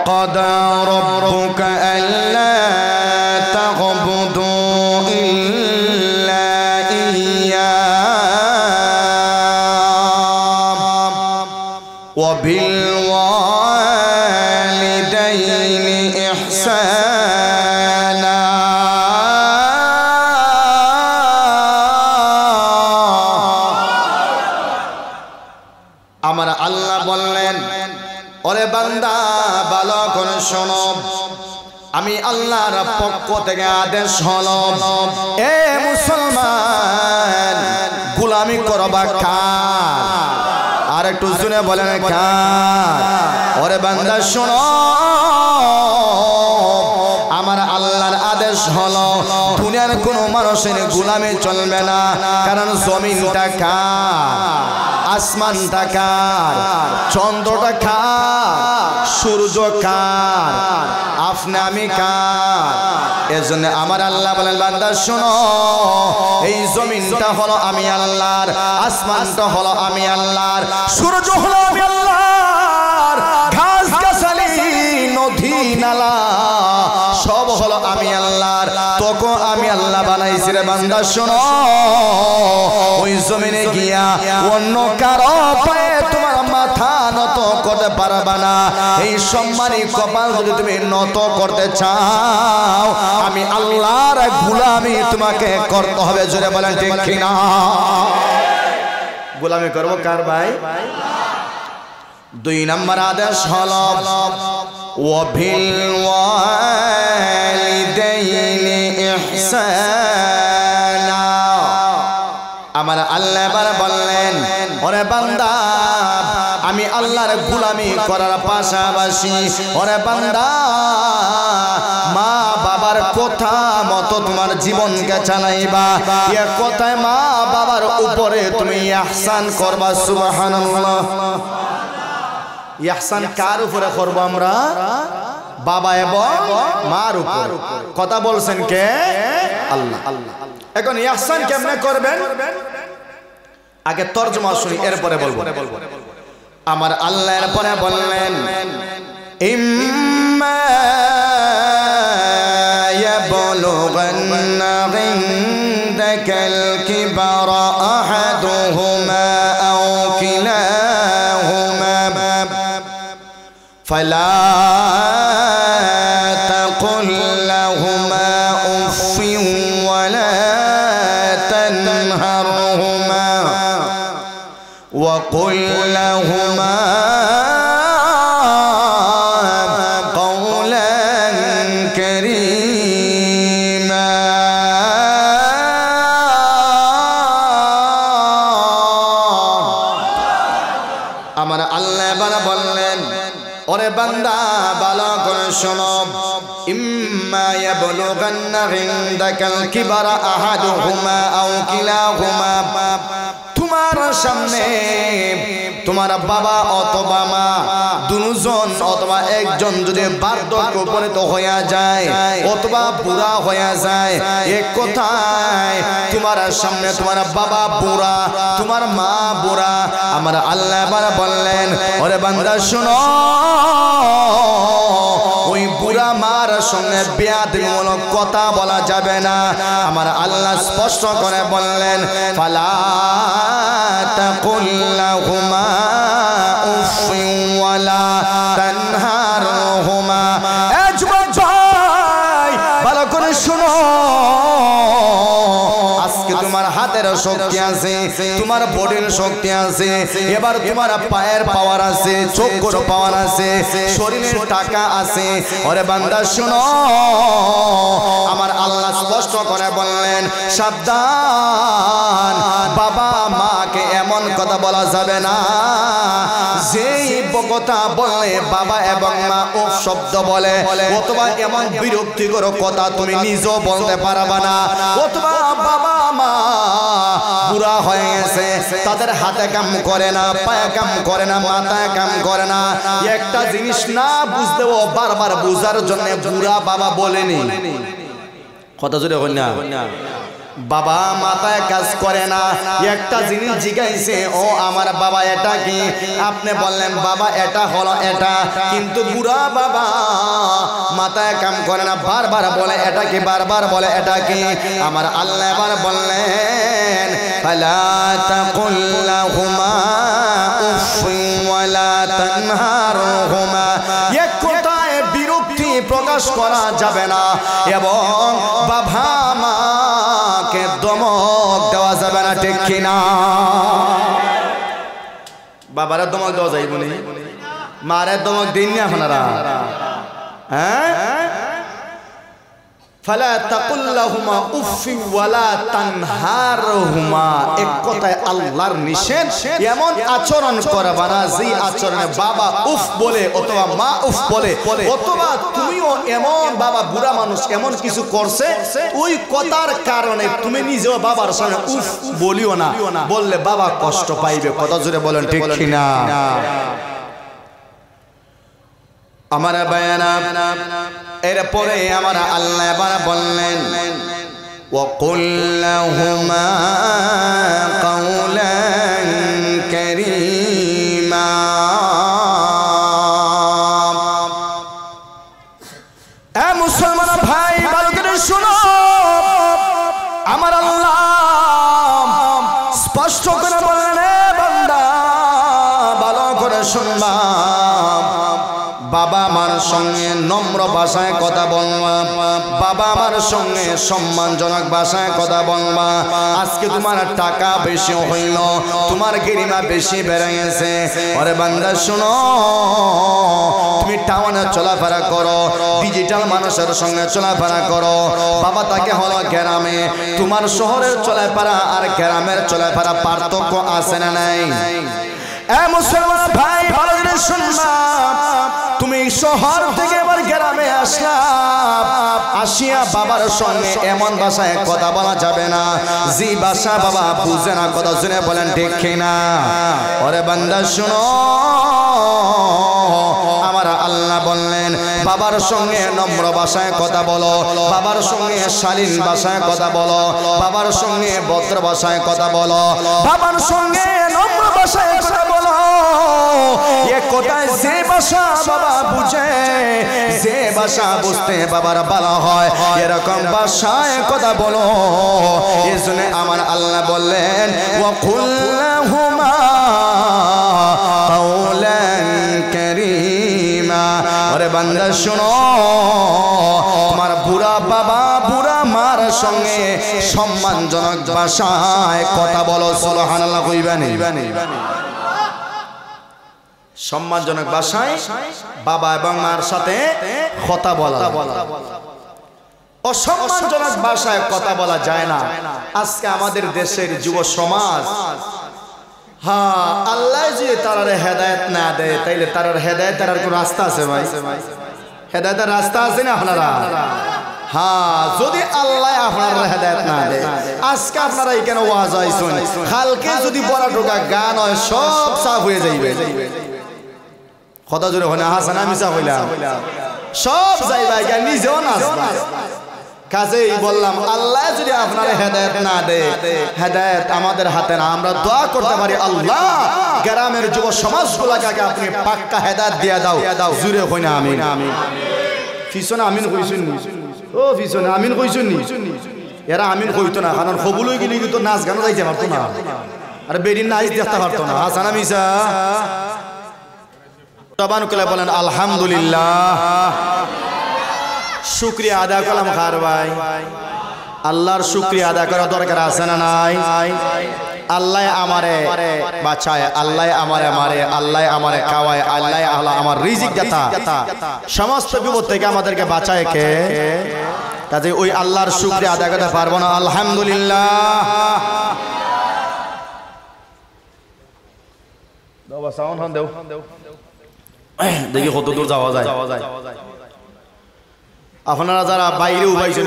قضى ربك ألا تعبدوا إلا إياه وبالوالدين إحسانا আমার আল্লাহ বললেন ওরে বান্দা ভালো করে শোনো আমি আল্লাহর পক্ষ থেকে আদেশ হলো এ মুসলমান গোলামি করবা কার আর একটু শুনে বলেন কার ওরে বান্দা শোনো আমার আল্লাহর আদেশ হলো দুনিয়ার কোনো মানুষের গোলামি চলবে না কারণ জমিনটা কার আসমানটা কার চন্দ্রটা কার সূর্য কার আপনি আমি কার এজন্য আমার আল্লাহ বলেন বান্দা শোনো এই জমিনটা হলো আমি আল্লাহর আসমানটা হলো আমি আল্লাহর সূর্য হলো আমি আল্লাহর ঘাস গাছালি নদী নালা সব হলো আমি আল্লাহর তোকে আমি আল্লাহ বানাইছি রে বান্দা শোনো ওই জমিনে গিয়া অন্য কারো পায়ে তোমার মাথা নত করতে পারবা না এই সম্মানী কপাল যদি তুমি নত করতে চাও আমি আল্লাহর গোলামি তোমাকে করতে হবে জোরে বলেন ঠিক কিনা গোলামি করব কার ভাই দুই নম্বর আদেশ হলো ওয়াবিলওয়ালিদাইনি ইহসানা আমার আল্লাহ এবার বললেন ওরে বান্দা আমি আল্লাহর গোলামি করার পাশাপাশি ওরে বান্দা মা বাবার কথা মতো তোমার জীবনকে চালাইবা এ কথায় মা বাবার উপরে তুমি ইহসান করবা সুবহানাল্লাহ ইহসান কার উপরে করব আমরা বাবা এবং মার উপর কথা বলছেন কে আল্লাহ এখন ইহসান কেমনে করবেন আগে তরজমা শুনি এরপরে বলবো আমার আল্লাহ এরপরে বললেন ইম্মা ইয়াবলুগান্না ইনদাকাল কিবারা আহাদুহুমা আও কিলাহুমা ফালা তাকুল লাহুমা উফিন ওয়ালা তানহারহুমা وقل لهما قولا كريما আমার আল্লাহ এবার বললেন ওরে বান্দা ভালো করে শোনো ইম্মা ইয়াবলুগান্না ইনদাকাল কিবারা আহাদুহুমা আও কিলাহুমা তোমার সামনে তোমার বাবা অথবা মা দুজন অথবা একজন যদি বার্ধক্য উপনীত হয়ে যায় অথবা বুড়া হয়ে যায় এক কথায় তোমার সামনে তোমার বাবা বুড়া তোমার মা বুড়া আমার আল্লাহ এবার বললেন ওরে বান্দা শোনো ওই বুড়া মার সঙ্গে বেয়াদবিমূলক কথা বলা যাবে না আমার আল্লাহ স্পষ্ট করে বললেন ফালা তাকুল লাহুমা উফিন ওয়ালা তানহারহুমা এ যুবক ভাই ভালো করে শুনো আজকে তোমার হাতের শক্তি আছে তোমার বডির শক্তি আছে এবার তোমার পায়ের পাওয়ার আছে চোখের পাওয়ার আছে শরীরের টাকা আছে ওরে বান্দা শুনো আমার আল্লাহ স্পষ্ট করে বললেন সাবধান বাবা মাকে এমন কথা বলা যাবে না যেই কথা বললে বাবা এবং মা উফ শব্দ বলে অথবা এমন বিরক্তিকর কথা তুমি নিজেও বলতে পারবা না অথবা বাবা মা বুড়া হয়ে গেছে তাদের হাতে কাম করে না পায়ে কাম করে না মাথায় কাম করে না একটা জিনিস না বুঝলেও বারবার বুঝার জন্য বুড়া বাবা বলেনি কথা জোরে হই না বাবা মাথায় কাজ করে না, একটা জিনিস জিজ্ঞাসা, ও আমার বাবা এটা কি? আপনি বললেন বাবা এটা হলো এটা, কিন্তু বুড়া বাবা মাথায় কাম করে না, বারবার বলে এটা কি, বারবার বলে এটা কি। আমার আল্লাহ এবার বললেন ফালা তাকুল লাহুমা উফিন ওয়ালা তানহারহুমা, এক কথায় বিরক্তি প্রকাশ করা যাবে না এবং বাবা মাকে দমক দেওয়া যাবে না, ঠিক কিনা? বাবারে দমক দেওয়া যাইব না, মারে দমক দিন না আপনারা, হ্যাঁ? ফালা তাকুল লাহুমা উফি ওয়ালা তানহারহুমা, এক কথায় আল্লাহর নিষেধ, এমন আচরণ করবা না যে আচরণে বাবা উফ বলে অথবা মা উফ বলে, অথবা তুমিও এমন বাবা বুড়া মানুষ এমন কিছু করছে ওই কথার কারণে তুমি নিজেও বাবার সামনে উফ বলিও না, বললে বাবা কষ্ট পাইবে। কথা জোরে বলেন ঠিক কিনা? আমার বায়ানা, এরপরে আমার আল্লাহ এবার বললেন ওয়াকুল লাহুমা কাওলান কারীমা, এ মুসলমান ভাই ভালো করে শুনো, আমার আল্লাহ স্পষ্ট করে বললেন এ বান্দা ভালো করে শুনবা, বাবা মার সঙ্গে নম্র ভাষায় কথা বলবা, বাবা মার সঙ্গে সম্মানজনক ভাষায় কথা বলবা। আজকে তোমার টাকা বেশি হইল, তোমার গরিমা বেশি বেড়ে গেছে, আরে বান্দা শোনো, তুমি টাউনে চলাফেরা করো, ডিজিটাল মানুষের সঙ্গে চলাফেরা করো, বাবা তাকে হলো গ্রামে, তোমার শহরের চলাফেরা আর গ্রামের চলাফেরা পার্থক্য আছে না নাই? এ মুসলমান ভাই ভালো করে শুনবা, তুমি শহর থেকে এবার গ্রামে আসলা, আসিয়া বাবার সঙ্গে এমন ভাষায় কথা বলা যাবে না যে ভাষা বাবা বুঝে না। কথা শুনে বলেন ঠিক কিনা? ওরে বান্দা শুনো, আমার আল্লাহ বললেন বাবার সঙ্গে নম্র ভাষায় কথা বলো, বাবার সঙ্গে শালীন ভাষায় কথা বলো, বাবার সঙ্গে ভদ্র ভাষায় কথা বলো, বাবার সঙ্গে নম্র ভাষায় কথা বলো। এক কথায় যে ভাষা বাবা বুঝে, যে ভাষা বুঝতে বাবার ভালো হয়, এরকম ভাষায় কথা বলো। এজন্য আমার আল্লাহ বললেন ওয়াকুল লাহুমা কাওলান কারীমা, ওরে বান্দা শোনো, তোমার বুড়া বাবা বুড়া মার সঙ্গে সম্মানজনক ভাষায় কথা বলো। সুবহানাল্লাহ কইবানি? সম্মানজনক ভাষায় বাবা এবং মার সাথে কথা বলা। অসম্মানজনক ভাষায় কথা বলা যায় না। আজকে আমাদের দেশের যুব সমাজ, হ্যাঁ, আল্লাহ যদি তারারে হেদায়েত না দেয় তাইলে তারার হেদায়েতের আর কোন রাস্তা আছে ভাই? হেদায়েতের রাস্তা আছে না আপনারা? হ্যাঁ, যদি আল্লাহ আপনার হেদায়েত না দেয়, আজকে আপনারা এখানে ওয়াজ আইছেন, কালকে যদি বড় ঢোকা গান হয় সব সাফ হয়ে যাইবে। কথা জোরে হয় না? হাসান আমি সাফ হইলাম, সব যাইবা, নিজেও নাচবা। কাজেই বললাম আল্লাহ যদি আপনার হেদায়েত না দেয়, হেদায়েত আমাদের হাতে না। আমরা দোয়া করতে পারি আল্লাহ গ্রামের যুব সমাজগুলোকে আপনি পাক্কা হেদায়েত দিয়ে দাও। জুড়ে হয় না আমিন? পিছনে আমিন কইছেন নি? ও পিছনে আমিন কইছেন নি? এরা আমিন কইতো না, কারণ কবুল হয়ে গেলে কিন্তু নাচ গানও যাইতে পারতো না, আর বেরিন নাচ দেখতে পারতো না। হাসান মিসা তবান করে বলেন আলহামদুলিল্লাহ। শুকরিয়া আদায় করলাম খার ভাই, আল্লাহর শুকরিয়া আদায় করা দরকার আছে না নাই? আল্লাহ আমারে বাঁচায়, আল্লাহ আমারে মারে, আল্লাহ আমারে খাওয়ায়, আল্লাহ আমার রিজিক দাতা, সমস্ত বিপদ থেকে আমাদেরকে বাঁচায় কে? কাজে ওই আল্লাহর শুকরিয়া আদায় করতে পারবো না? আলহামদুলিল্লাহ। দেখি কত দূর যাওয়া যায়। আপনারা যারা বাইরে উবাইছেন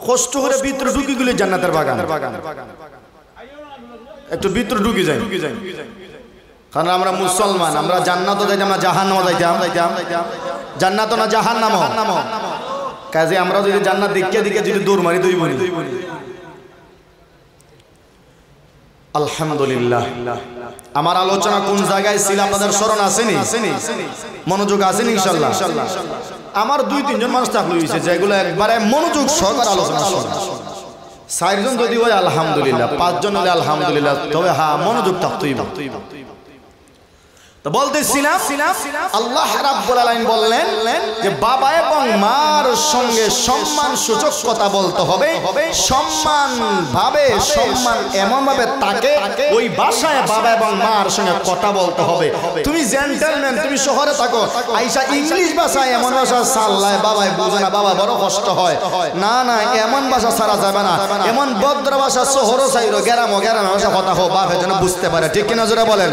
কষ্ট করে ভিতরে ঢুকি গেলে জান্নাতের বাগান, একটু ভিতরে ঢুকি যায়। কারণ আমরা মুসলমান, আমরা জান্নাত যাইতাম না জাহান্নামও যাইতাম। জান্নাত না জাহান্নাম। কাজে আমরা যদি জান্নাত দিকে দিকে যদি দৌড় মারি দইব, আলহামদুলিল্লাহ। আমার আলোচনা কোন জায়গায় ছিল আপনাদের স্মরণ আসেনি? মনোযোগ আসেনি ইনশাআল্লাহ? আমার 2-3 জন মানুষ থাকলে হয়েছে যেগুলো একবারে মনোযোগ সহকারে আলোচনা শোনে। 4 জন যদি হয় আলহামদুলিল্লাহ, 5 জন হলে আলহামদুলিল্লাহ, তবে হ্যাঁ মনোযোগ থাকতেই। তো বলতেছিলাম আল্লাহ রাব্বুল আলামিন বললেন যে বাবা এবং মার সঙ্গে সম্মান সূচক কথা বলতে হবে, সম্মান ভাবে, সম্মান এমন ভাবে তাকে ওই ভাষায় বাবা এবং মার সঙ্গে কথা বলতে হবে। তুমি জেন্টলম্যান, তুমি শহরে থাকো, আইসা ইংলিশ ভাষায় এমন ভাষা সাল্লায় বাবাই বুঝে না, বাবা বড় কষ্ট হয়। না না, এমন ভাষা ছাড়া যাবে না। এমন ভদ্র ভাষা শহরও চাইরো, গ্রামে ভাষা কথা হোক, বাপের জন্য বুঝতে পারে। ঠিক কিনা জোরে বলেন?